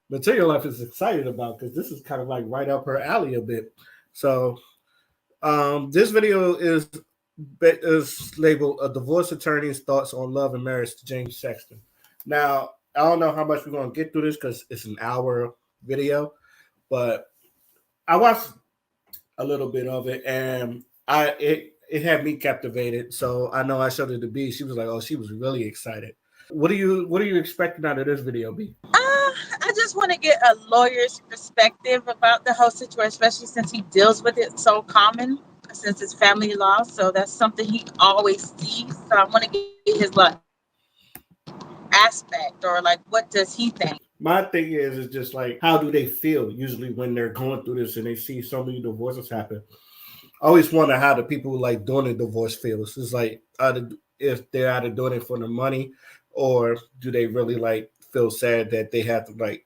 Material Life is excited about because this is kind of like right up her alley a bit. So this video is labeled "A Divorce Attorney's Thoughts on Love and Marriage" to James Sexton. Now, I don't know how much we're going to get through this because it's an hour video, but I watched a little bit of it and it had me captivated. So I know I showed it to B. She was like, "Oh, she was really excited." What are you expecting out of this video, B? I just want to get a lawyer's perspective about the whole situation, especially since he deals with it so common, since it's family law. So that's something he always sees. So I want to get his aspect, or like, what does he think? My thing is just like, how do they feel usually when they're going through this and they see so many divorces happen? I always wonder how the people like doing the divorce feels. It's like if they're either doing it for the money, or do they really like feel sad that they have to like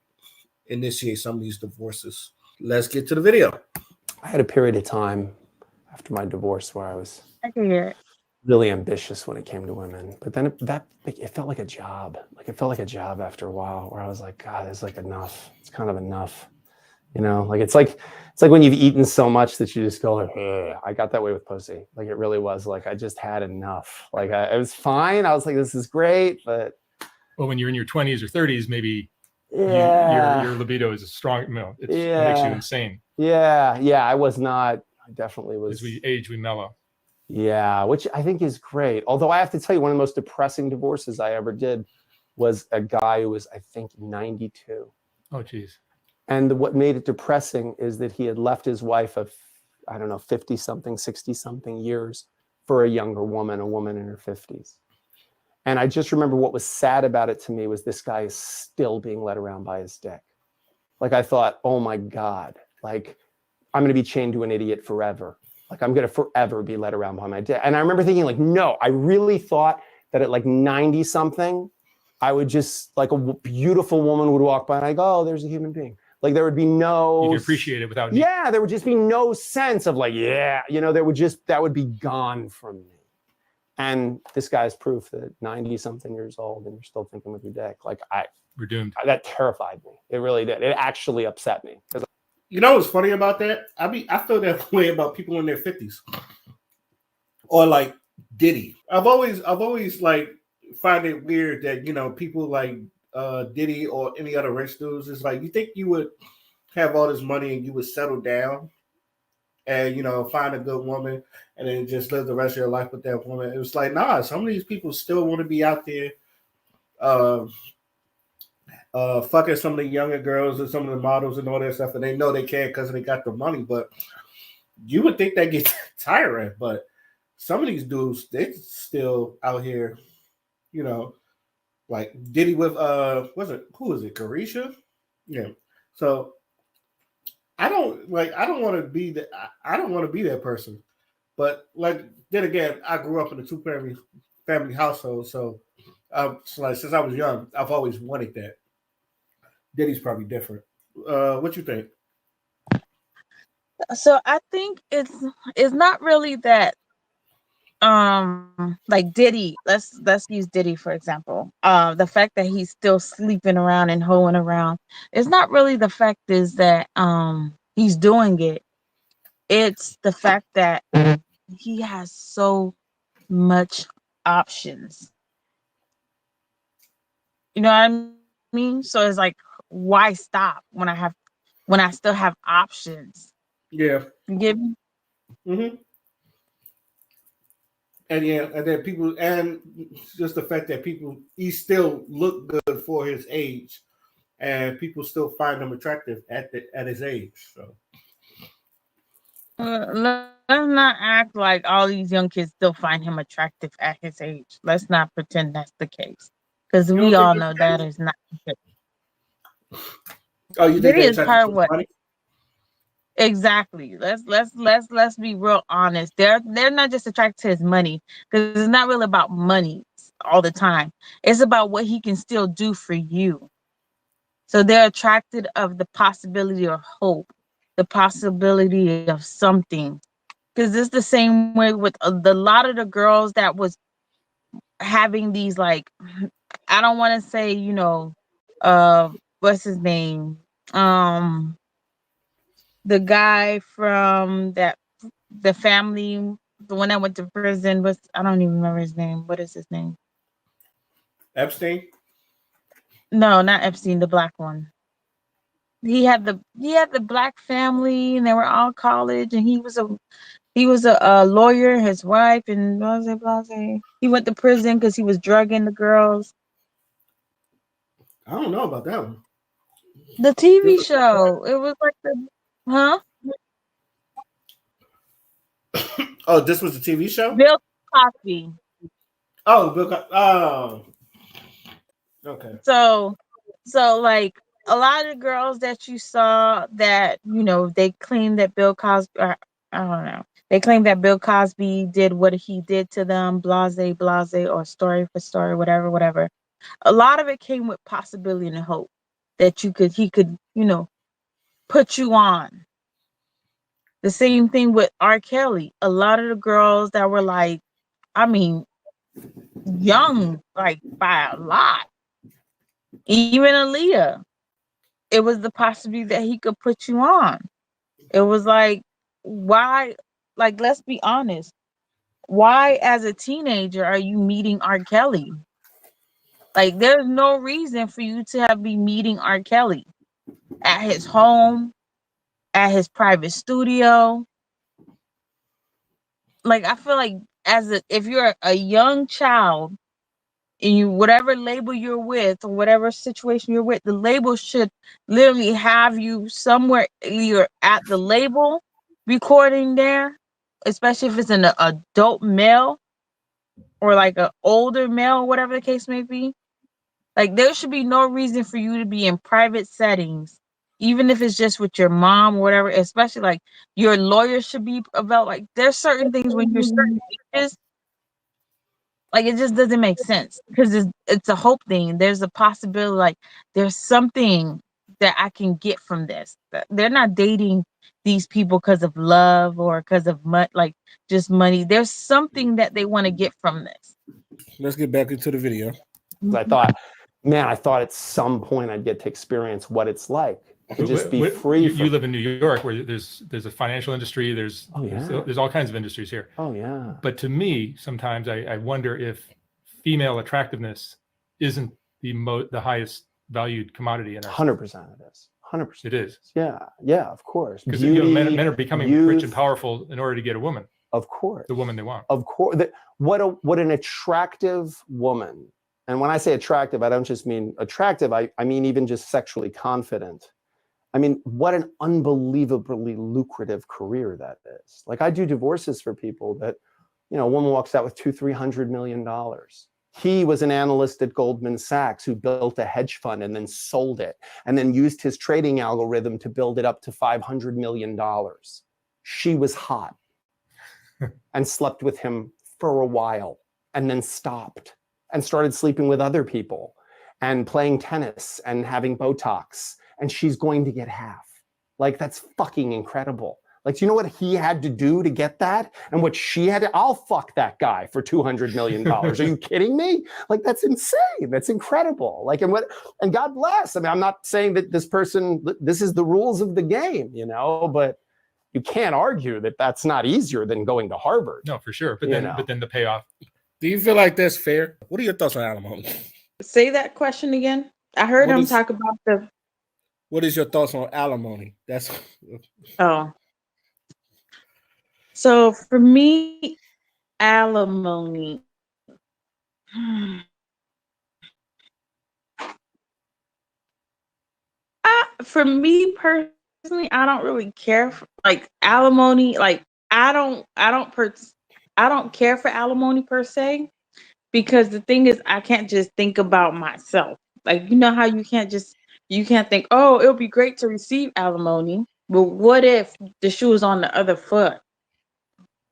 initiate some of these divorces? Let's get to the video. I had a period of time after my divorce where I was hear really ambitious when it came to women, but then it felt like a job. Like it felt like a job after a while, where I was like, God, it's like enough. It's kind of enough, you know. Like it's like when you've eaten so much that you just go like, ugh. I got that way with pussy. Like it really was like I just had enough. Like it was fine. I was like, this is great, but well, when you're in your 20s or 30s, maybe your libido is strong. No, it makes you insane. Yeah. I was not. I definitely was. As we age, we mellow. Yeah, which I think is great. Although I have to tell you, one of the most depressing divorces I ever did was a guy who was, I think, 92. Oh, geez. And what made it depressing is that he had left his wife of, I don't know, 50-something, 60-something years for a younger woman, a woman in her 50s. And I just remember what was sad about it to me was this guy is still being led around by his dick. Like I thought, oh my God, like I'm going to be chained to an idiot forever. Like I'm going to forever be led around by my dick. And I remember thinking like, no, I really thought that at like 90 something, I would just like a beautiful woman would walk by and I go, oh, there's a human being. Like there would be no, you can appreciate it without. Yeah. There would just be no sense of like, yeah, you know, that would be gone from me. And this guy's proof that 90 something years old and you're still thinking with your dick. Like we're doomed. That terrified me. It really did. It actually upset me. You know what's funny about that? I feel that way about people in their 50s, or like Diddy. I've always like find it weird that, you know, people like Diddy or any other rich dudes, it's like, you think you would have all this money and you would settle down and, you know, find a good woman and then just live the rest of your life with that woman. It was like, nah, some of these people still want to be out there fucking some of the younger girls and some of the models and all that stuff, and they know they can't because they got the money. But you would think that gets tiring, but some of these dudes, they still out here, you know, like Diddy with who is it, Carisha? Yeah. So I don't want to be that person. But like then again, I grew up in a two-family household, so like since I was young, I've always wanted that. Diddy's probably different. What you think? So I think it's not really that like Diddy, let's use Diddy for example. The fact that he's still sleeping around and hoeing around, it's not really the fact is that he's doing it. It's the fact that he has so much options. You know what I mean? So it's like, why stop when I still have options? Yeah. You get me? Mm-hmm. And yeah, and then people, and just the fact that he still look good for his age, and people still find him attractive at his age. So let's not act like all these young kids still find him attractive at his age. Let's not pretend that's the case, because we all know that is not the case. Oh, you think it's part of what? Exactly. Let's be real honest. They're not just attracted to his money, because it's not really about money all the time. It's about what he can still do for you. So they're attracted of the possibility or hope, the possibility of something. Because it's the same way with a lot of the girls that was having these like I don't want to say, what's his name? The guy from the family, the one that went to prison, was, I don't even remember his name. What is his name? Epstein? No, not Epstein, the black one. He had the black family, and they were all college, and he was a lawyer, his wife, and blah. He went to prison because he was drugging the girls. I don't know about that one. The TV show. It was like huh? Oh, this was a TV show? Bill Cosby. Oh, oh. Okay. So like a lot of girls that you saw that, they claim that Bill Cosby, or, I don't know. They claim that Bill Cosby did what he did to them, blase, or story for story, whatever. A lot of it came with possibility and hope that he could, put you on. The same thing with R. Kelly. A lot of the girls that were like, I mean, young, like by a lot. Even Aaliyah. It was the possibility that he could put you on. It was like, why? Like, let's be honest. Why, as a teenager, are you meeting R. Kelly? Like, there's no reason for you to be meeting R. Kelly at his home, at his private studio. Like, I feel like if you're a young child and you, whatever label you're with or whatever situation you're with, the label should literally have you somewhere, either at the label recording there, especially if it's an adult male or like an older male, whatever the case may be. Like, there should be no reason for you to be in private settings, even if it's just with your mom or whatever, especially like your lawyer should be about, like, there's certain things when you're certain ages, like, it just doesn't make sense because it's a hope thing. There's a possibility, like, there's something that I can get from this. They're not dating these people because of love or because of just money. There's something that they want to get from this. Let's get back into the video. I thought at some point I'd get to experience what it's like to just be free. You live in New York, where there's a financial industry. There's all kinds of industries here. Oh yeah. But to me, sometimes I wonder if female attractiveness isn't the highest valued commodity in our 100% it is. 100%. It is. Yeah, of course. Because men are becoming rich and powerful in order to get a woman. Of course. The woman they want. Of course. What an attractive woman. And when I say attractive, I don't just mean attractive. I mean even just sexually confident. I mean, what an unbelievably lucrative career that is. Like, I do divorces for people that, a woman walks out with $200-300 million. He was an analyst at Goldman Sachs who built a hedge fund and then sold it and then used his trading algorithm to build it up to $500 million. She was hot and slept with him for a while and then stopped and started sleeping with other people and playing tennis and having Botox, and she's going to get half. Like, that's fucking incredible. Like, do you know what he had to do to get that? And what she had to, I'll fuck that guy for $200 million. Are you kidding me? Like, that's insane. That's incredible. Like, and God bless. I mean, I'm not saying that this is the rules of the game, but you can't argue that that's not easier than going to Harvard. No, for sure. But then the payoff. Do you feel like that's fair? What are your thoughts on alimony? Say that question again. I heard him talk about What is your thoughts on alimony? Oh. So for me, alimony. For me personally, I don't really care for alimony. Like, I don't care for alimony per se, because the thing is, I can't just think about myself. Like, how you can't think, oh, it would be great to receive alimony, but what if the shoe is on the other foot?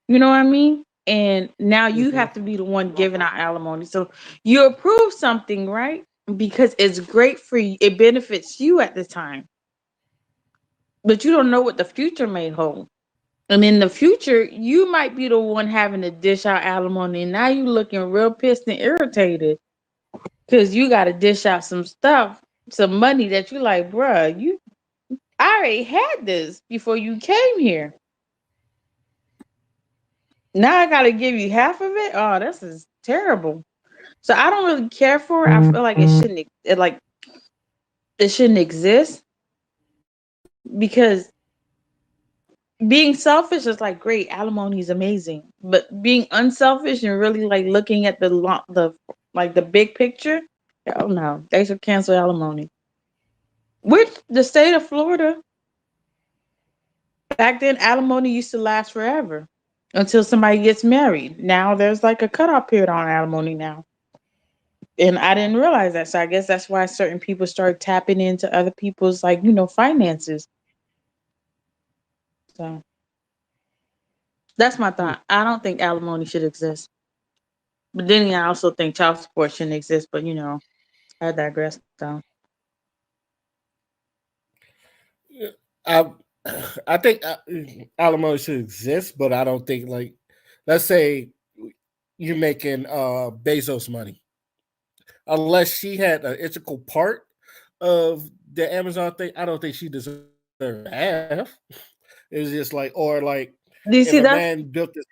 You know what I mean? And now you have to be the one giving out alimony. So you approve something, right? Because it's great for you. It benefits you at the time. But you don't know what the future may hold. And in the future, you might be the one having to dish out alimony. And now you're looking real pissed and irritated. Because you got to dish out some stuff, some money that you like, bruh, I already had this before you came here. Now I got to give you half of it. Oh, this is terrible. So I don't really care for it. I feel like it shouldn't exist, because being selfish is like great. Alimony is amazing, but being unselfish and really like looking at the big picture, oh no, they should cancel alimony. Which the state of Florida, back then, alimony used to last forever until somebody gets married. Now there's like a cutoff period on alimony now. And I didn't realize that. So I guess that's why certain people start tapping into other people's finances. So that's my thought. I don't think alimony should exist. But then I also think child support shouldn't exist. But I digress. So I I think alimony should exist, but I don't think, like, let's say you're making Bezos money, unless she had an integral part of the Amazon thing. I don't think she deserves half. It's just like, or like, do you if see a that? man built this.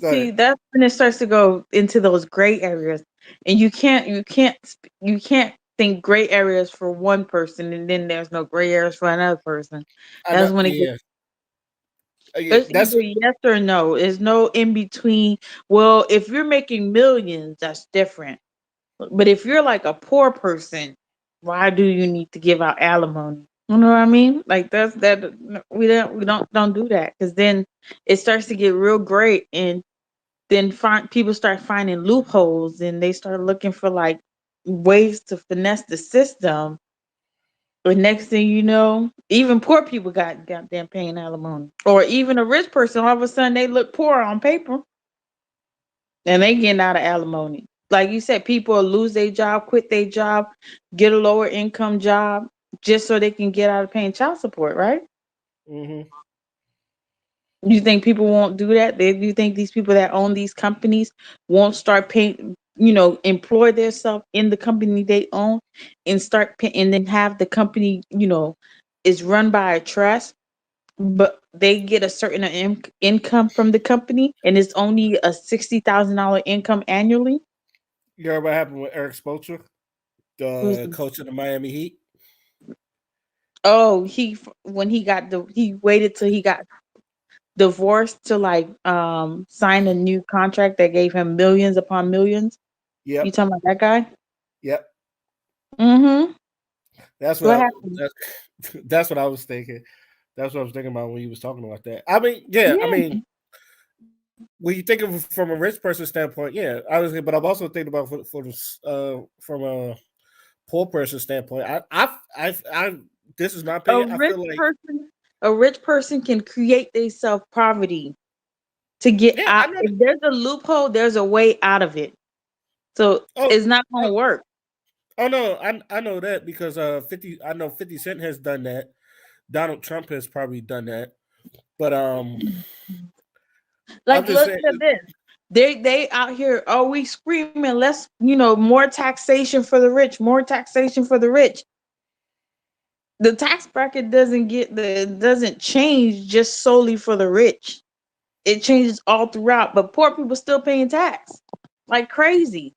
Go See, ahead. that's when it starts to go into those gray areas, and you can't think gray areas for one person, and then there's no gray areas for another person. I That's know, when it gets. yeah, yeah. It's either yes or no. There's no in between. Well, if you're making millions, that's different. But if you're like a poor person, why do you need to give out alimony? You know what I mean? Like that's that we don't do that, because then it starts to get real gray, and then people start finding loopholes, and they start looking for like ways to finesse the system. But next thing you know, even poor people got goddamn paying alimony, or even a rich person, all of a sudden they look poor on paper, and they getting out of alimony. Like you said, people will lose their job, quit their job, get a lower income job just so they can get out of paying child support, right? Mm-hmm. You think people won't do that? You think these people that own these companies won't start paying, employ themselves in the company they own, and start pay, and then have the company, is run by a trust, but they get a certain income from the company, and it's only a $60,000 income annually? You heard what happened with Eric Spoelstra, the coach of the Miami Heat? Oh, when he waited till he got divorced to sign a new contract that gave him millions upon millions. You Yep. talking about that guy? Yep. Mm-hmm. That's What what happened? that's what I was thinking. That's what I was thinking about when he was talking about that. I mean, yeah, I Yeah. mean, when you think of it from a rich person standpoint, yeah, obviously, but I'm also thinking about from a poor person standpoint. I this is my A opinion. I rich feel like, person, a rich person can create themselves poverty to get yeah, I out. know. If there's a loophole, there's a way out of it. So Oh, it's not gonna work. oh no, I know that because 50 Cent has done that. Donald Trump has probably done that. But I'm Like, just look saying, at this. They out here, oh, we screaming, let's, more taxation for the rich, more taxation for the rich. The tax bracket doesn't change just solely for the rich. It changes all throughout, but poor people still paying tax like crazy.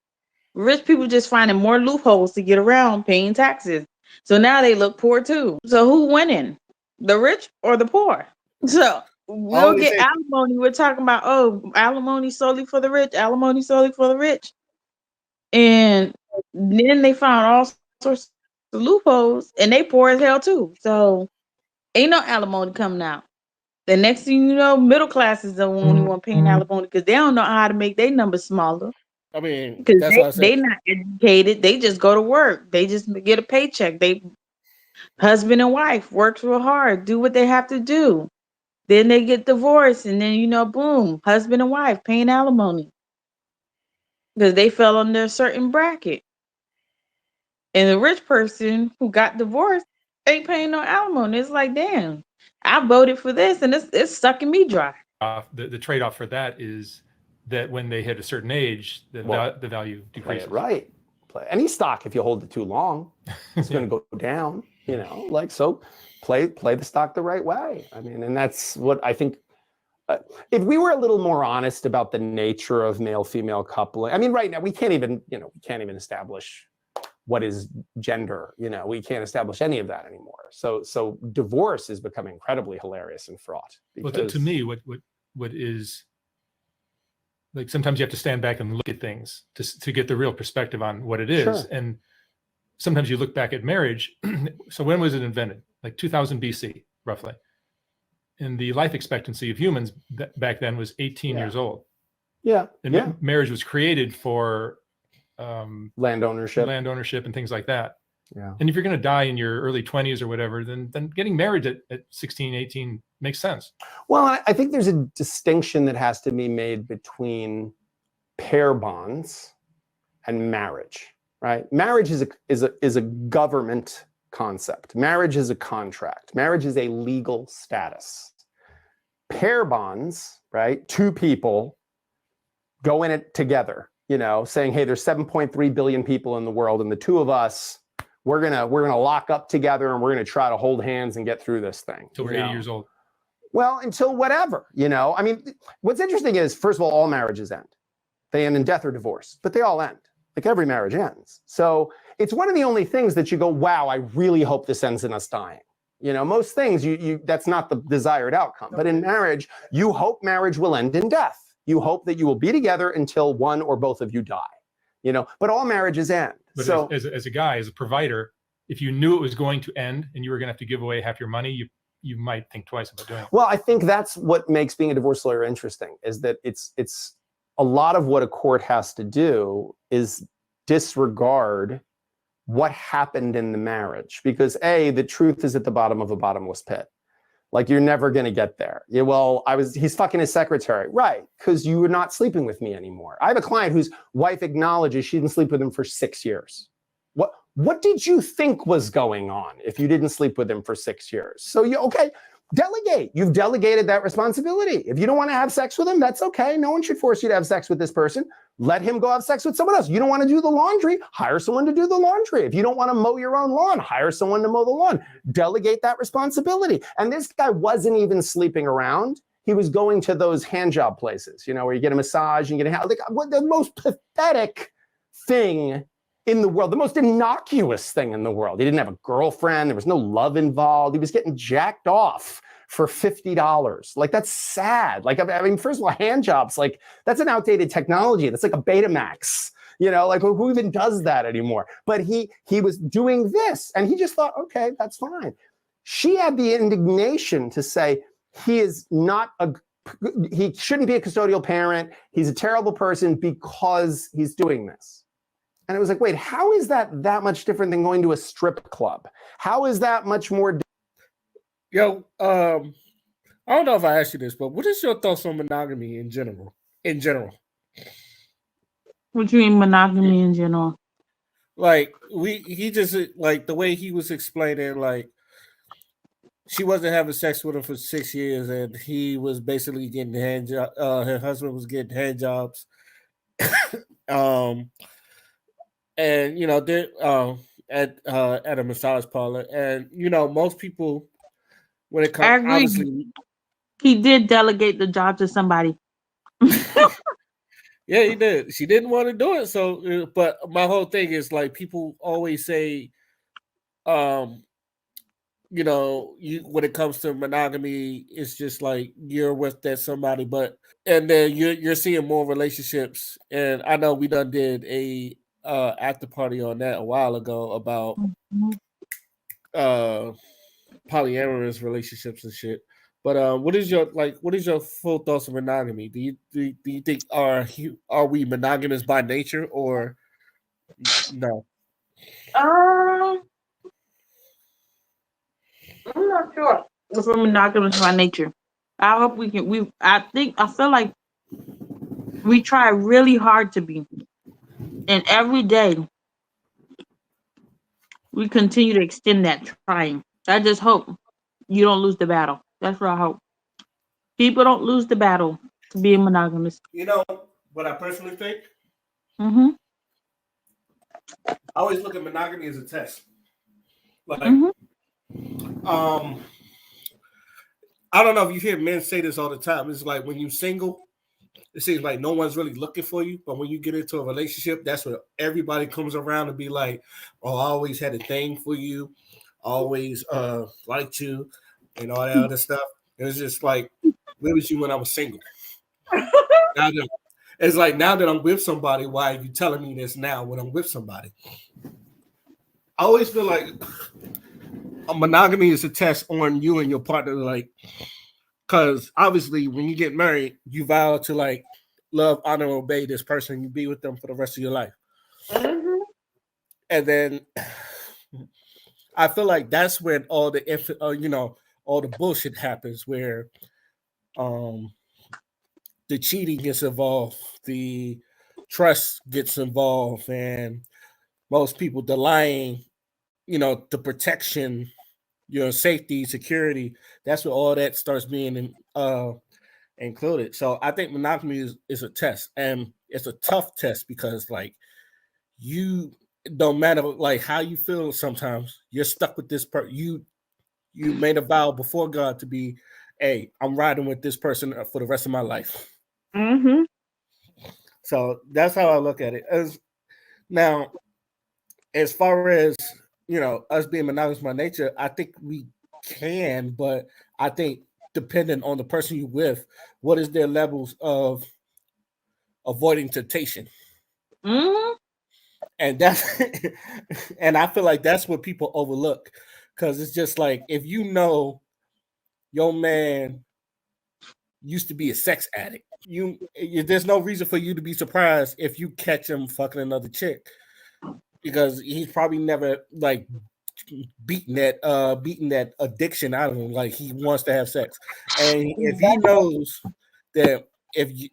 Rich people just finding more loopholes to get around paying taxes. So now they look poor too. So who winning? The rich or the poor? So I we'll always get say, alimony. We're talking about, oh, alimony solely for the rich, alimony solely for the rich. And then they found all sorts of loopholes, and they poor as hell too. So ain't no alimony coming out. The next thing you know, middle class is the only one paying alimony, because they don't know how to make their numbers smaller. I mean, Because that's why I said, they not educated. They just go to work. They just get a paycheck. They husband and wife works real hard, do what they have to do. Then they get divorced, and then boom, husband and wife paying alimony because they fell under a certain bracket. And the rich person who got divorced ain't paying no alimony. It's like, damn, I voted for this, and it's sucking me dry. The trade-off for that is that when they hit a certain age, the value Play decreases. it right. play. Any stock, if you hold it too long, it's going to go down, you know, like, so play the stock the right way. I mean, and that's what I think. If we were a little more honest about the nature of male-female coupling, I mean, right now we can't even establish what is gender. You know, we can't establish any of that anymore. So divorce is becoming incredibly hilarious and fraught. Well, to me, what is, like, sometimes you have to stand back and look at things to get the real perspective on what it is. Sure. And sometimes you look back at marriage. So when was it invented? Like 2000 BC, roughly. And the life expectancy of humans back then was 18 years old. Yeah. And marriage was created for land ownership and things like that. Yeah. And if you're going to die in your early 20s or whatever, then getting married at 16, 18 makes sense. Well, I think there's a distinction that has to be made between pair bonds and marriage, right? Marriage is a government concept. Marriage is a contract. Marriage is a legal status. Pair bonds, right? Two people go in it together, you know, saying, hey, there's 7.3 billion people in the world, and the two of us, we're gonna lock up together, and we're gonna try to hold hands and get through this thing. Until we're 80 years old. Well, until whatever, you know. I mean, what's interesting is, first of all marriages end. They end in death or divorce, but they all end. Like, every marriage ends. So it's one of the only things that you go, wow, I really hope this ends in us dying. You know, most things, you that's not the desired outcome. But in marriage, you hope marriage will end in death. You hope that you will be together until one or both of you die. You know, but all marriages end. But so as a guy, as a provider, if you knew it was going to end and you were going to have to give away half your money, you might think twice about doing it. Well, I think that's what makes being a divorce lawyer interesting, is that it's a lot of what a court has to do is disregard what happened in the marriage, because the truth is at the bottom of a bottomless pit. Like, you're never going to get there. Yeah, well, he's fucking his secretary. Right, because you were not sleeping with me anymore. I have a client whose wife acknowledges she didn't sleep with him for 6 years. What did you think was going on if you didn't sleep with him for 6 years? So delegate. You've delegated that responsibility. If you don't want to have sex with him, that's okay. No one should force you to have sex with this person. Let him go have sex with someone else. You don't want to do the laundry, hire someone to do the laundry. If you don't want to mow your own lawn, hire someone to mow the lawn. Delegate that responsibility. And this guy wasn't even sleeping around. He was going to those hand job places, you know, where you get a massage and get the most pathetic thing in the world, the most innocuous thing in the world. He didn't have a girlfriend. There was no love involved. He was getting jacked off for $50. Like, that's sad. Like, I mean, first of all, hand jobs, like, that's an outdated technology. That's like a Betamax, you know, like, who even does that anymore? But he was doing this, and he just thought, okay, that's fine. She had the indignation to say, he shouldn't be a custodial parent. He's a terrible person because he's doing this. And it was like, wait, how is that much different than going to a strip club? How is that much more? Yo, I don't know if I asked you this, but what is your thoughts on monogamy in general? What do you mean monogamy in general? Like, he just, like, the way he was explaining, like, she wasn't having sex with him for 6 years, and he was basically getting hand jobs. Her husband was getting hand jobs. And you know, they're at a massage parlor, and you know, most people, when it comes, obviously, he did delegate the job to somebody. Yeah, he did. She didn't want to do it, so. But my whole thing is, like, people always say, you know, when it comes to monogamy, it's just like you're with that somebody, and then you're seeing more relationships. And I know we done did a after party on that a while ago about polyamorous relationships and shit. But what is your full thoughts of monogamy? Do you think are we monogamous by nature or no? I'm not sure if we're monogamous by nature. I hope we can. I feel like we try really hard to be, and every day we continue to extend that trying. I just hope you don't lose the battle. That's what I hope. People don't lose the battle to being monogamous. You know what I personally think? Mm-hmm. I always look at monogamy as a test. Like, Mhm. I don't know if you hear men say this all the time. It's like when you're single, it seems like no one's really looking for you. But when you get into a relationship, that's where everybody comes around and be like, "Oh, I always had a thing for you, always liked you, and all that other stuff." And it's just like, where was you when I was single? Now that, it's like now that I'm with somebody, why are you telling me this now when I'm with somebody? I always feel like a monogamy is a test on you and your partner, like, because obviously when you get married, you vow to like love, honor, obey this person. You be with them for the rest of your life, Mhm. and then I feel like that's when all the all the bullshit happens, where um the cheating gets involved, the trust gets involved, and most people the lying, the protection, your safety, security. That's where all that starts being included. So I think monogamy is a test, and it's a tough test because like you don't matter like how you feel. Sometimes you're stuck with this person. You made a vow before God to be, hey, I'm riding with this person for the rest of my life. Mhm. So that's how I look at it. Now, as far as us being monogamous by nature, I think we can, but I think depending on the person you're with, what is their levels of avoiding temptation? Mhm. And that's and I feel like that's what people overlook because it's just like if you know your man used to be a sex addict, there's no reason for you to be surprised if you catch him fucking another chick because he's probably never like beating that addiction out of him. Like he wants to have sex, and if he knows that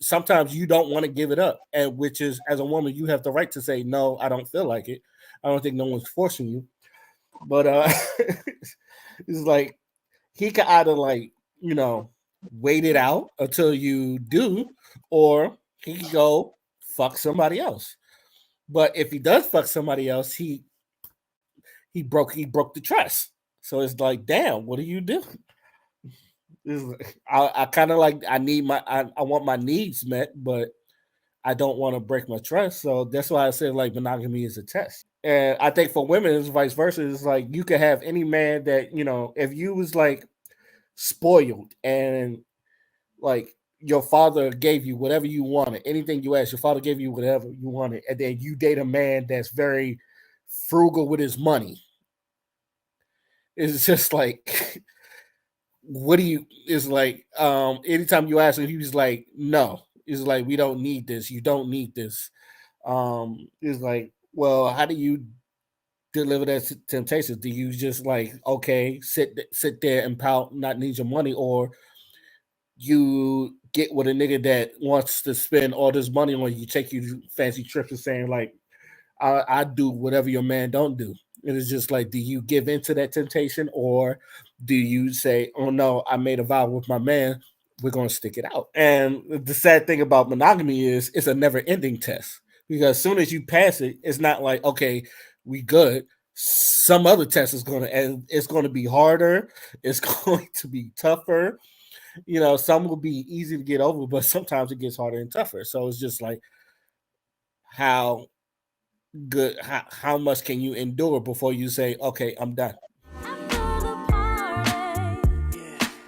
sometimes you don't want to give it up, and which is as a woman you have the right to say no, I don't feel like it. I don't think no one's forcing you, but it's like he could either like wait it out until you do, or he could go fuck somebody else. But if he does fuck somebody else, he broke the trust. So it's like, damn, what do you do? I kind of like I want my needs met, but I don't want to break my trust. So that's why I said like monogamy is a test. And I think for women it's vice versa. It's like you could have any man that, if you was like spoiled and like your father gave you whatever you wanted, anything you asked, your father gave you whatever you wanted, and then you date a man that's very frugal with his money. It's just like what do you is like anytime you ask him, he was like, no. It's like we don't need this. You don't need this. It's like, well, how do you deliver that temptation? Do you just like, okay, sit there and pout, not need your money, or you get with a nigga that wants to spend all this money on you, take you to fancy trips and saying like, I do whatever your man don't do. It is just like, do you give into that temptation or do you say, oh no, I made a vow with my man, we're going to stick it out? And the sad thing about monogamy is it's a never ending test because as soon as you pass it, it's not like, okay, we good. Some other test is going to, and it's going to be harder. It's going to be tougher. Some will be easy to get over, but sometimes it gets harder and tougher. So it's just like how good how much can you endure before you say, okay, I'm done?